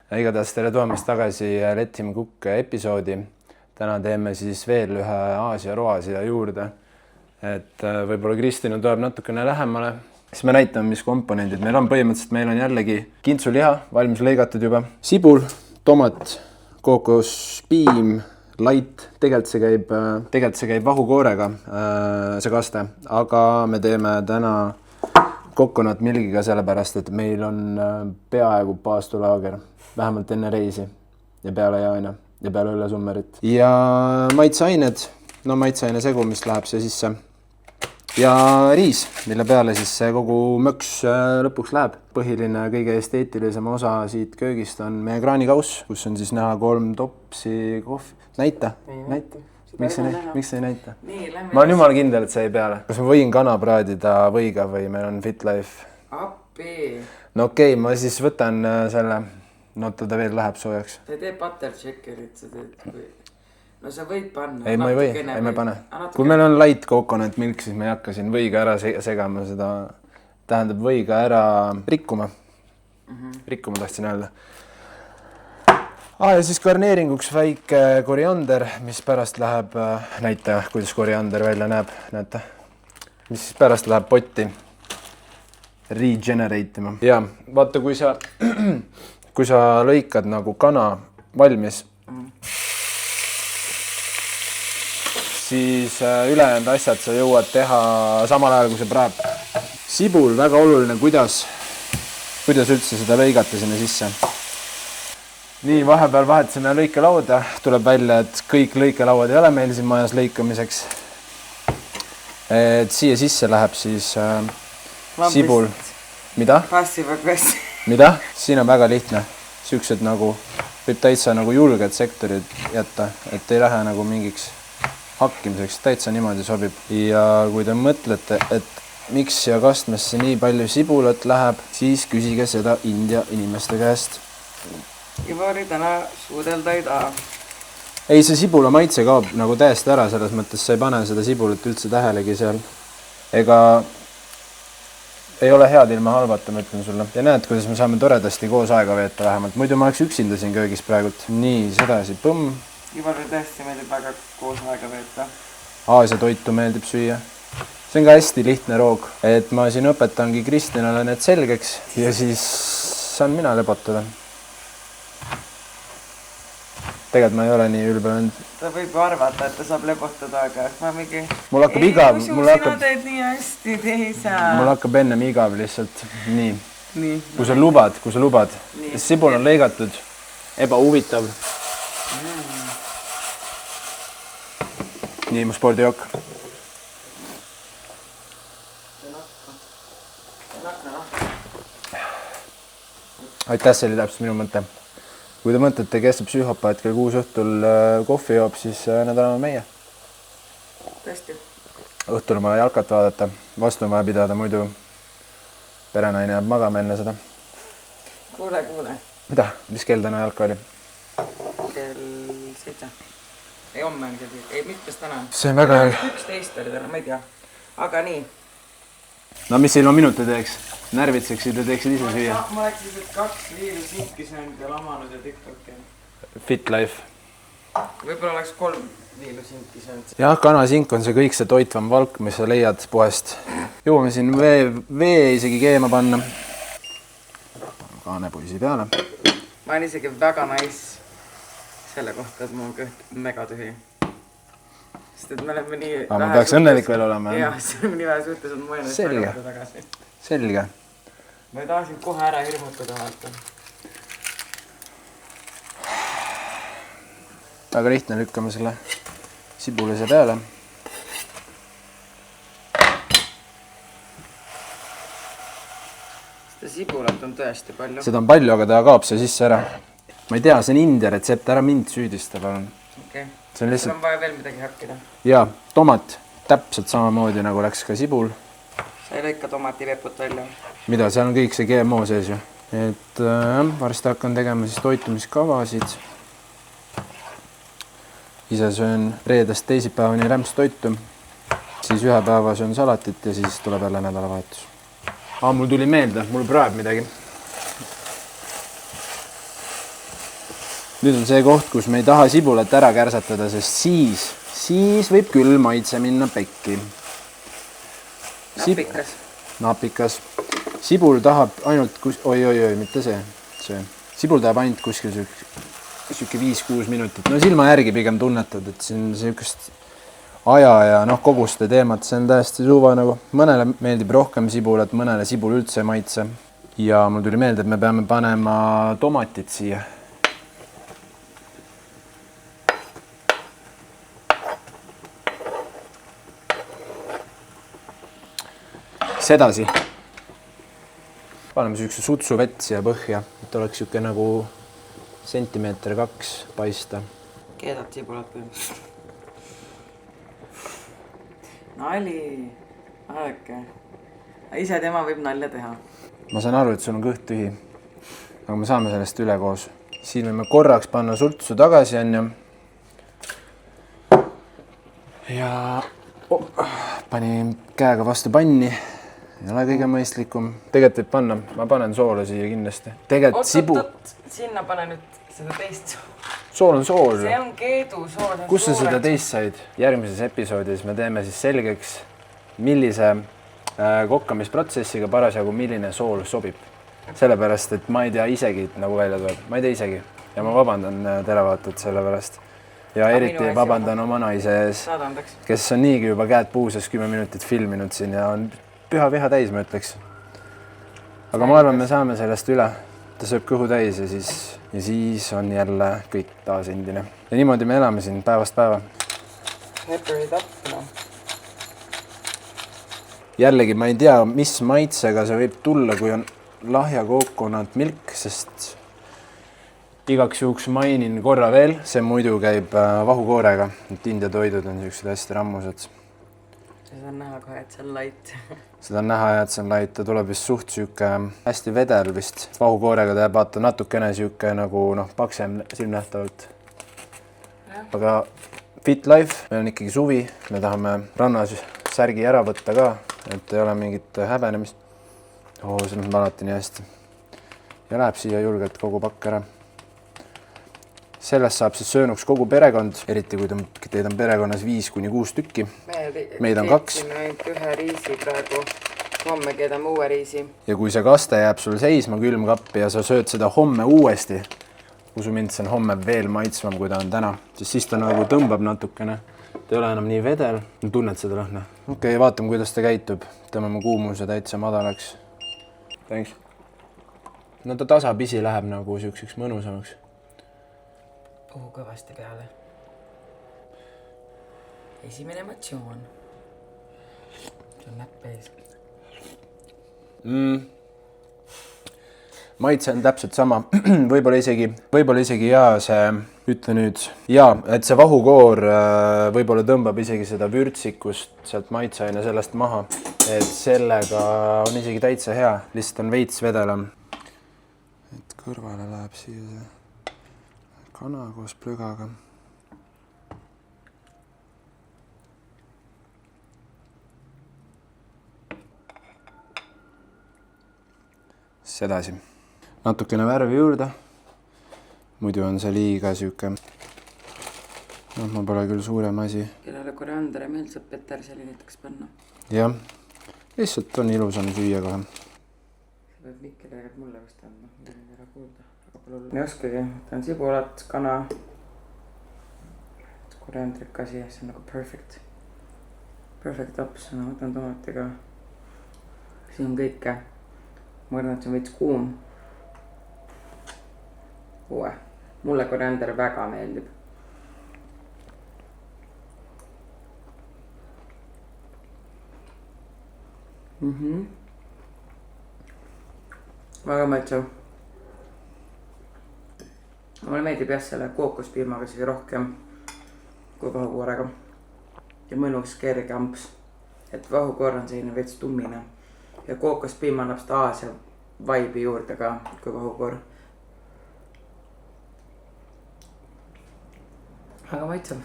Igatahes tere tulemast tagasi Let Him Cook episoodi. Täna teeme siis veel ühe Aasia roa siia juurde. Et võib-olla Kristina tuleb natukene lähemale. Siis me näitame, mis komponendid meil on. Põhimõtteliselt meil on jällegi kintsuliha, valmis lõigatud juba. Sibul, tomat, kookospiim, light. Tegelikult see käib vahukoorega, see kaste. Aga me teeme täna coconut milgiga sellepärast, et meil on peaaegu paastulaager, vähemalt enne reisi ja peale jaana ja peale õllesummerit. Ja maitseained, maitseaine segu, mis läheb see sisse. Ja riis, mille peale siis see kogu möks lõpuks läheb. Põhiline kõige esteetilisem osa siit köögist on meie kraanikauss, kus on siis näha 3 topsi kohvi. Näita. Miks sa ei näita? Ma olen jumala kindel, et see ei peale. Kas ma võin kana praadida võiga või meil on Fit Life? Appi! No okei, ma siis võtan selle, ta veel läheb soojaks. Sa ei tee butter checkerit, sa teed... No sa võid panna. Ei, ma ei või, ei me pane. Kui meil on light coconut milk, siis me ei hakka siin võiga ära segama seda. Tähendab võiga ära rikkuma. Rikkuma tahtsin öelda. Ja siis garneeringuks väike koriander, mis pärast läheb, näita, kuidas koriander välja näeb, näete, mis siis pärast läheb potti regenerate ima. Ja vaata, kui sa lõikad nagu kana valmis, siis ülejäänud asjad sa jõuad teha samal ajal, kui see praeb. Sibul, väga oluline, kuidas üldse seda lõigata sinna sisse. Nii, vahepeal vahetasime lõikelauda, tuleb välja, et kõik lõikelauad ei ole meil siin majas lõikamiseks. Et siia sisse läheb siis sibul. Mida? Passiv-aggressiv. Mida? Siin on väga lihtne. Siuksed nagu, võib täitsa nagu julged sektorid jätta, et ei lähe nagu mingiks hakkimiseks, täitsa niimoodi sobib. Ja kui te mõtlete, et miks siia kastmesse nii palju sibulat läheb, siis küsige seda India inimeste käest. Ivari täna suudelda ei taha. Ei, see sibula maitse kaob nagu täiesti ära, selles mõttes sa ei pane seda sibulat üldse tähelegi seal. Ega ei ole head ilma halvata, ma ütlen sulle. Ja näed, kuidas me saame toredasti koos aega veeta vähemalt. Muidu ma oleks üksinda siin köögis praegult. Nii, sedasi, põmm. Ivari tõesti meeldib väga koos aega veeta. Aasia toitu meeldib süüa. See on ka hästi lihtne roog. Et ma siin õpetangi Kristinale need selgeks ja siis saan mina lepotada. Tegelikult ma ei ole nii ülbe vend. Ta võib arvata, et ta saab lepotada, aga ma mingi... Mul hakkab igav. Sina teed nii hästi, teisa. Mul hakkab ennem igav lihtsalt. Nii. Kui sa lubad. Sibul on lõigatud. Ebahuvitav. Nii, mu spordijook. Aitäh, see oli täpselt minu mõte. Kui te mõtlete, kes see psühhopaat kell 6 õhtul kohvi joob, siis need oleme meie. Tõesti. Õhtul on vaja jalkat vaadata, vastu on vaja pidada, muidu perenaine jääb magama enne seda. Kuule. Mida? Mis kell täna jalka oli? Kell 7. Ei, homme on kell. Ei, mitmes täna? See on väga... 11 oli täna, ma ei tea. Aga nii. No mis ilma minuti teeks? Närvitseksid ja teeksid ise süüa. Ma oleks lihtsalt 2 viilusinki söönud ja lamanud ja TikToki. Fit Life. Võib-olla oleks 3 viilusinki söönud. Jah, kanasink on see kõik see toitvam valk, mis sa leiad poest. Jõuame siin vee isegi keema panna. Kaanepuisi peale. Ma olen isegi väga nice selle kohta, et mul on kõht mega tühi. Sest et me oleme nii... Ma peaks õnnelik veel olema. Jah, see on nii vähe suhtes, et ma võin tagada tagasi. Selge. Ma ei taha sind kohe ära hirmutada vaata. Väga lihtne, lükkame selle sibulise peale. Seda sibulat on tõesti palju. Seda on palju, aga ta kaob see sisse ära. Ma ei tea, see on India retsept, ära mind süüdista, palun. Okei. See on lihtsalt... Sul on vaja veel midagi hakkida. Jaa, tomat. Täpselt samamoodi, nagu läks ka sibul. Sa ei lõika tomati veput välja. Mida? Seal on kõik see GMO sees ju. Et varsti hakkan tegema siis toitumiskavasid. Ise söön reedest teisipäevani rämpstoitu. Siis ühe päeva söön salatit ja siis tuleb jälle nädalavahetus. Mul tuli meelde, mul praeb midagi. nüüd on see koht, kus me ei taha sibulat ära kärsatada, sest siis võib küll maitse minna pekki. Napikas. Napikas. Sibul tahab ainult oi, mitte see. Sibul tahab ainult kuskil siuke 5-6 minutit. No silma järgi pigem tunnetad, et siin siukest aja ja koguste teemat, see on täiesti suva nagu. Mõnele meeldib rohkem sibulat, mõnele sibul üldse maitse. Ja mul tuli meelde, et me peame panema tomatit siia. Sedasi. Paneme siukse sutsu vett siia põhja, et oleks siuke nagu 1-2 sentimeeter paista. Keedad sibulat või? Nali. Aeke. Ise tema võib nalja teha. Ma saan aru, et sul on kõht tühi. Aga me saame sellest üle koos. Siin võime korraks panna sutsu tagasi, on ju. Ja panin käega vastu panni. Ei ole kõige mõistlikum. Tegelikult võib panna. Ma panen soola siia kindlasti. Tegelikult sibu... Sinna pane nüüd seda teist sool. Sool on sool. See on keedu sool. Kus sa seda teist said? Järgmises episoodis me teeme siis selgeks, millise kokkamisprotsessiga parasjagu milline sool sobib. Sellepärast, et ma ei tea isegi, nagu välja tuleb. Ma ei tea isegi. Ja ma vabandan televaatajat selle pärast. Ja eriti vabandan oma naise ees, kes on niigi juba käed puuses 10 minutit filminud siin ja on püha viha täis, ma ütleks. Aga ma arvan, me saame sellest üle. Ta sööb kõhu täis ja siis on jälle kõik taas endine. Ja niimoodi me elame siin päevast päeva. Pepper it up, no. Jällegi ma ei tea, mis maitsega see võib tulla, kui on lahja coconut milk, sest igaks juhuks mainin korra veel. See muidu käib vahukoorega. India toidud on siuksed hästi rammused. Seda on näha kohe, et see on light. Seda on näha ja et see on light. Ta tuleb vist suht siuke hästi vedel vist. Vahukoorega ta jääb vaata natukene siuke nagu paksem silmnähtavalt. Aga fit life, meil on ikkagi suvi. Me tahame rannas särgi ära võtta ka, et ei ole mingit häbenemist. See on alati nii hästi. Ja läheb siia julgelt kogu pakk ära. Sellest saab siis söönuks kogu perekond, eriti kui teid on perekonnas 5-6 tükki. Meid on 2. Me ainult ühe riisi praegu. Homme keedame uue riisi. Ja kui see kaste jääb sul seisma külmkappi ja sa sööd seda homme uuesti, usu mind, see on homme veel maitsvam, kui ta on täna. Siis ta nagu tõmbab natukene. Ta ei ole enam nii vedel. Tunned seda lõhna? Okei, vaatame, kuidas ta käitub. Tõmbame kuumuse täitsa madalaks. Thanks. No ta tasapisi läheb nagu siukseks mõnusamaks. Puhu kõvasti peale. Esimene emotsioon. See on näpp ees. Maitse on täpselt sama. Võib-olla isegi ütle nüüd. Et see vahukoor võib-olla tõmbab isegi seda vürtsikust sealt maitseaine sellest maha. Et sellega on isegi täitsa hea. Lihtsalt on veits vedelam. Et kõrvale läheb siia see kana koos plögaga. Sedasi. Natukene värvi juurde. Muidu on see liiga siuke. Ma pole küll suurem asi. Kellele koriander ei meeldib, saab peterseli näiteks panna. Jah. Lihtsalt on ilusam süüa kohe. See peab Mikkel tegelikult mulle vist andma. Ära kuulda. Me ei oskagi. Ta on sibulat, kana. Koriandrik asi. See on nagu perfect. Perfect ups. Ma võtan tomatiga. Siin on kõike. Ma arvan, et see on veits kuum. Uue. Mulle koriander väga meeldib. Väga maitsev. Mulle meeldib jah selle kookospiimaga siis rohkem kui vahukoorega. Ja mõnus kerge amps. Et vahukoor on selline veits tummine. Ja kookospiim annab seda Aasia vibe'i juurde ka kui vahukoor. Väga maitsev.